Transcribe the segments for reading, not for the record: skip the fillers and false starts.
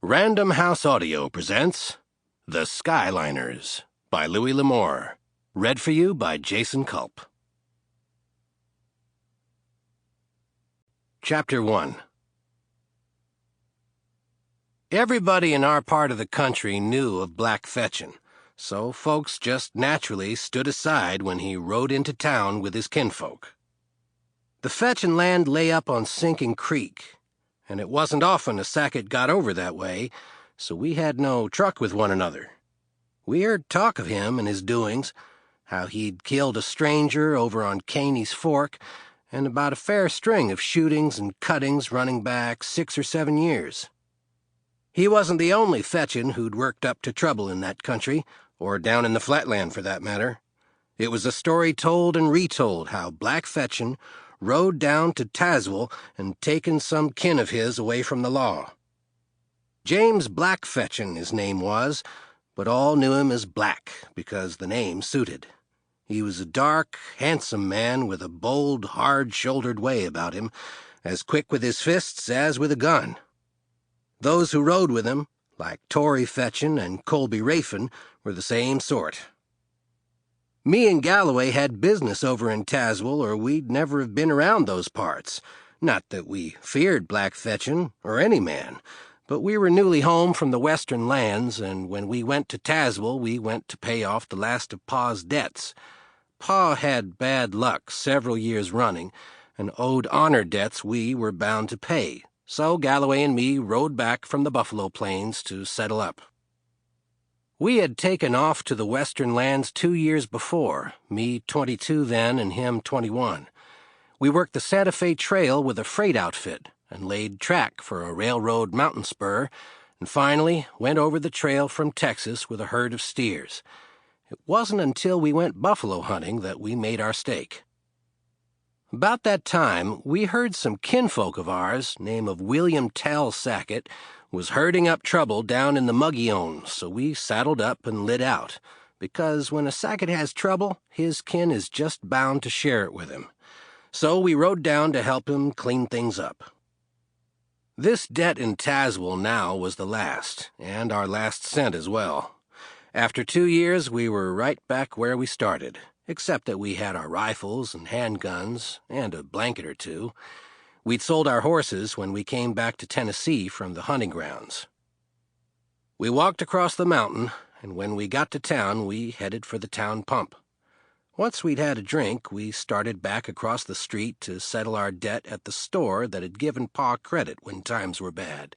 Random House Audio presents The Skyliners by Louis L'Amour. Read for you by Jason Culp. Chapter 1. Everybody in our part of the country knew of Black Fetchen, so folks just naturally stood aside when he rode into town with his kinfolk. The Fetchen land lay up on Sinking Creek, and it wasn't often a Sackett got over that way, so we had no truck with one another. We heard talk of him and his doings, how he'd killed a stranger over on Caney's Fork, and about a fair string of shootings and cuttings running back 6 or 7 years. He wasn't the only Fetchen who'd worked up to trouble in that country, or down in the flatland for that matter. It was a story told and retold how Black Fetchen rode down to Tazewell and taken some kin of his away from the law. James Black Fetchen his name was, but all knew him as Black because the name suited. He was a dark, handsome man with a bold, hard-shouldered way about him, as quick with his fists as with a gun. Those who rode with him, like Tory Fetchen and Colby Rafin, were the same sort. Me and Galloway had business over in Tazewell, or we'd never have been around those parts. Not that we feared Black Fetchen, or any man, but we were newly home from the western lands, and when we went to Tazewell, we went to pay off the last of Pa's debts. Pa had bad luck several years running, and owed honor debts we were bound to pay, so Galloway and me rode back from the Buffalo Plains to settle up. We had taken off to the western lands 2 years before, me 22 then and him 21. We worked the Santa Fe Trail with a freight outfit and laid track for a railroad mountain spur, and finally went over the trail from Texas with a herd of steers. It wasn't until we went buffalo hunting that we made our stake. About that time, we heard some kinfolk of ours, name of William Tell Sackett, was herding up trouble down in the Mogollon, so we saddled up and lit out, because when a Sackett has trouble, his kin is just bound to share it with him. So we rode down to help him clean things up. This debt in Tazewell now was the last, and our last cent as well. After 2 years, we were right back where we started, except that we had our rifles and handguns and a blanket or two. We'd sold our horses when we came back to Tennessee from the hunting grounds. We walked across the mountain, and when we got to town, we headed for the town pump. Once we'd had a drink, we started back across the street to settle our debt at the store that had given Pa credit when times were bad.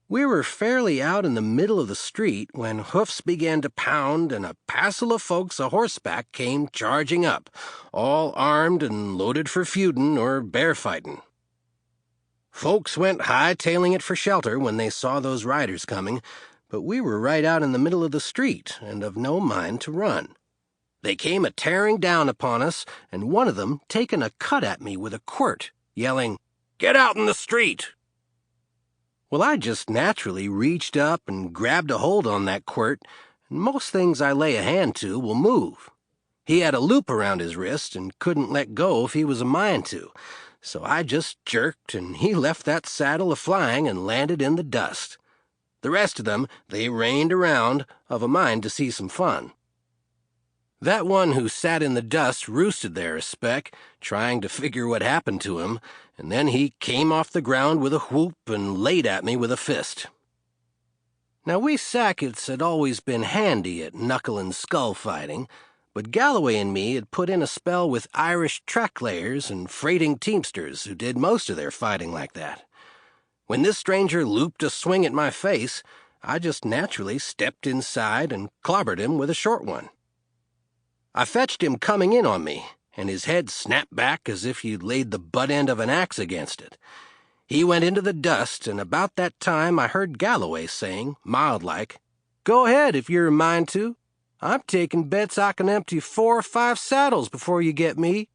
We were fairly out in the middle of the street when hoofs began to pound and a passel of folks a horseback came charging up, all armed and loaded for feudin' or bear fightin'. Folks went high-tailing it for shelter when they saw those riders coming, but we were right out in the middle of the street and of no mind to run. They came a-tearing down upon us, and one of them taking a cut at me with a quirt, yelling, "Get out in the street!" Well, I just naturally reached up and grabbed a hold on that quirt, and most things I lay a hand to will move. He had a loop around his wrist and couldn't let go if he was a mind to, so I just jerked, and he left that saddle a-flying and landed in the dust. The rest of them, they reined around, of a mind to see some fun. That one who sat in the dust roosted there a speck, trying to figure what happened to him, and then he came off the ground with a whoop and laid at me with a fist. Now, we Sacketts had always been handy at knuckle and skull fighting, but Galloway and me had put in a spell with Irish track layers and freighting teamsters who did most of their fighting like that. When this stranger looped a swing at my face, I just naturally stepped inside and clobbered him with a short one. I fetched him coming in on me, and his head snapped back as if you'd laid the butt end of an axe against it. He went into the dust, and about that time I heard Galloway saying, mild-like, "Go ahead if you're a mind to. I'm taking bets I can empty 4 or 5 saddles before you get me."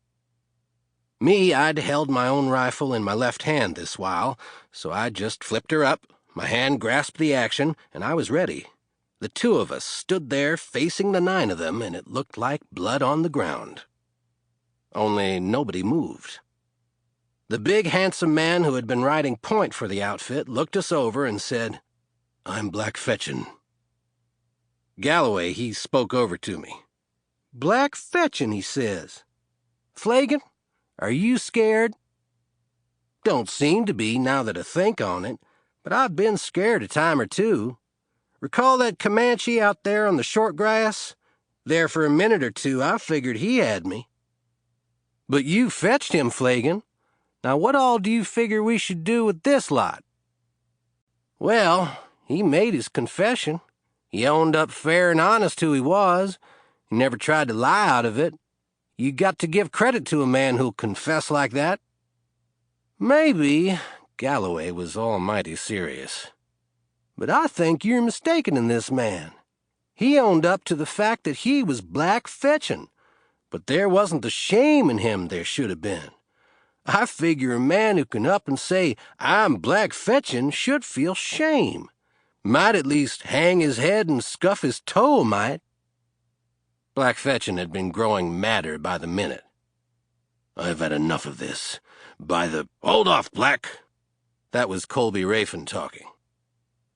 Me, I'd held my own rifle in my left hand this while, so I just flipped her up, my hand grasped the action, and I was ready. The 2 of us stood there facing the 9 of them, and it looked like blood on the ground. Only nobody moved. The big, handsome man who had been riding point for the outfit looked us over and said, "I'm Black Fetchen." Galloway, he spoke over to me. "Black Fetchen," he says. "Flagan, are you scared?" "Don't seem to be, now that I think on it, but I've been scared a time or two. Recall that Comanche out there on the short grass? There for a minute or two, I figured he had me." "But you fetched him, Flagan. Now what all do you figure we should do with this lot?" "Well, he made his confession. He owned up fair and honest who he was. He never tried to lie out of it. You got to give credit to a man who'll confess like that." "Maybe," Galloway was almighty serious. "But I think you're mistaken in this man. He owned up to the fact that he was Black Fetchen, but there wasn't the shame in him there should have been. I figure a man who can up and say, 'I'm Black Fetchen,' should feel shame. Might at least hang his head and scuff his toe, might." Black Fetchen had been growing madder by the minute. "I've had enough of this. By the—" "Hold off, Black!" That was Colby Rafin talking.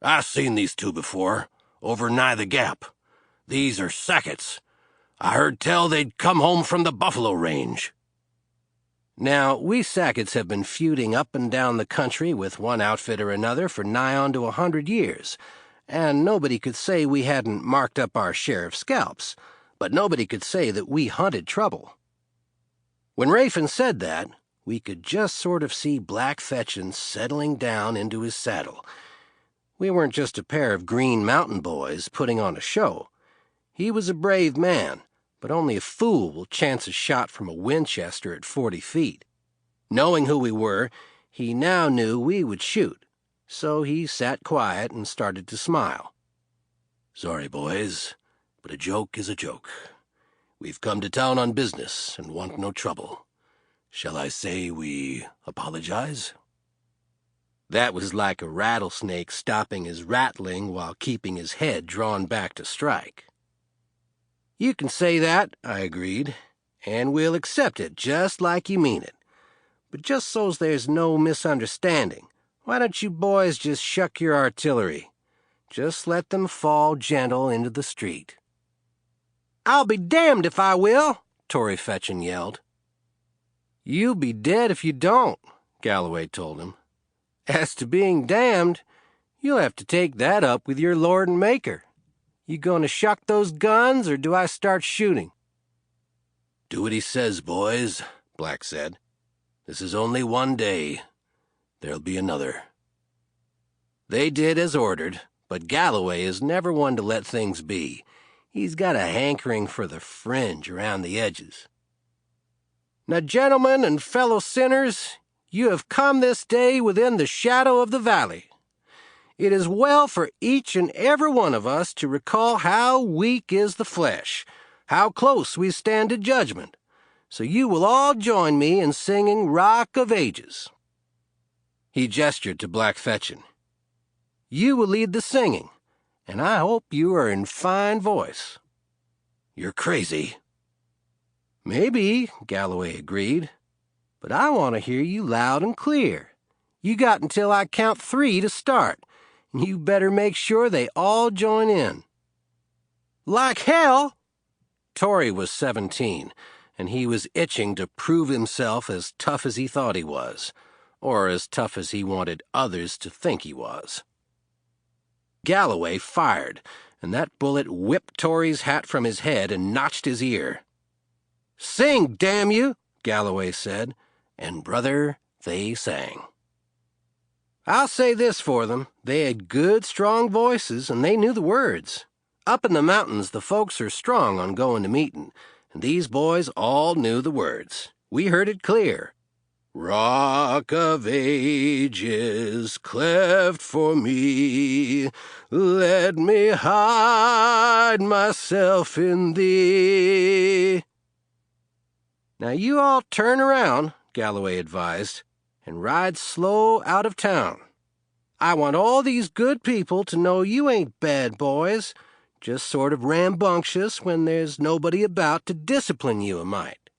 "I've seen these two before, over nigh the Gap. These are Sacketts. I heard tell they'd come home from the Buffalo Range." Now, we Sacketts have been feuding up and down the country with one outfit or another for nigh on to 100 years, and nobody could say we hadn't marked up our share of scalps, but nobody could say that we hunted trouble. When Rafin said that, we could just sort of see Black Fetchen settling down into his saddle. We weren't just a pair of Green Mountain boys putting on a show. He was a brave man, but only a fool will chance a shot from a Winchester at 40 feet. Knowing who we were, he now knew we would shoot, so he sat quiet and started to smile. "Sorry, boys, but a joke is a joke. We've come to town on business and want no trouble. Shall I say we apologize?" That was like a rattlesnake stopping his rattling while keeping his head drawn back to strike. "You can say that," I agreed, "and we'll accept it just like you mean it. But just so's there's no misunderstanding, why don't you boys just shuck your artillery? Just let them fall gentle into the street." "I'll be damned if I will," Tory Fetchen yelled. "You'll be dead if you don't," Galloway told him. "As to being damned, you'll have to take that up with your Lord and Maker. You gonna shuck those guns, or do I start shooting?" "Do what he says, boys," Black said. "This is only one day. There'll be another." They did as ordered, but Galloway is never one to let things be. He's got a hankering for the fringe around the edges. "Now, gentlemen and fellow sinners, you have come this day within the shadow of the valley. It is well for each and every one of us to recall how weak is the flesh, how close we stand to judgment. So you will all join me in singing Rock of Ages." He gestured to Black Fetchen. "You will lead the singing, and I hope you are in fine voice." "You're crazy." "Maybe," Galloway agreed, "but I want to hear you loud and clear. You got until I count 3 to start. You better make sure they all join in." "Like hell!" Tory was 17, and he was itching to prove himself as tough as he thought he was, or as tough as he wanted others to think he was. Galloway fired, and that bullet whipped Tory's hat from his head and notched his ear. "Sing, damn you," Galloway said, and brother, they sang. I'll say this for them, they had good, strong voices, and they knew the words. Up in the mountains, the folks are strong on going to meeting, and these boys all knew the words. We heard it clear. "Rock of ages, cleft for me, let me hide myself in thee." "Now you all turn around," Galloway advised, "and ride slow out of town. I want all these good people to know you ain't bad boys, just sort of rambunctious when there's nobody about to discipline you a mite."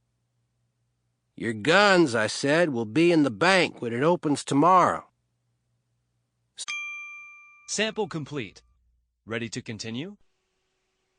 Your guns, I said, will be in the bank when it opens tomorrow. Sample complete. Ready to continue?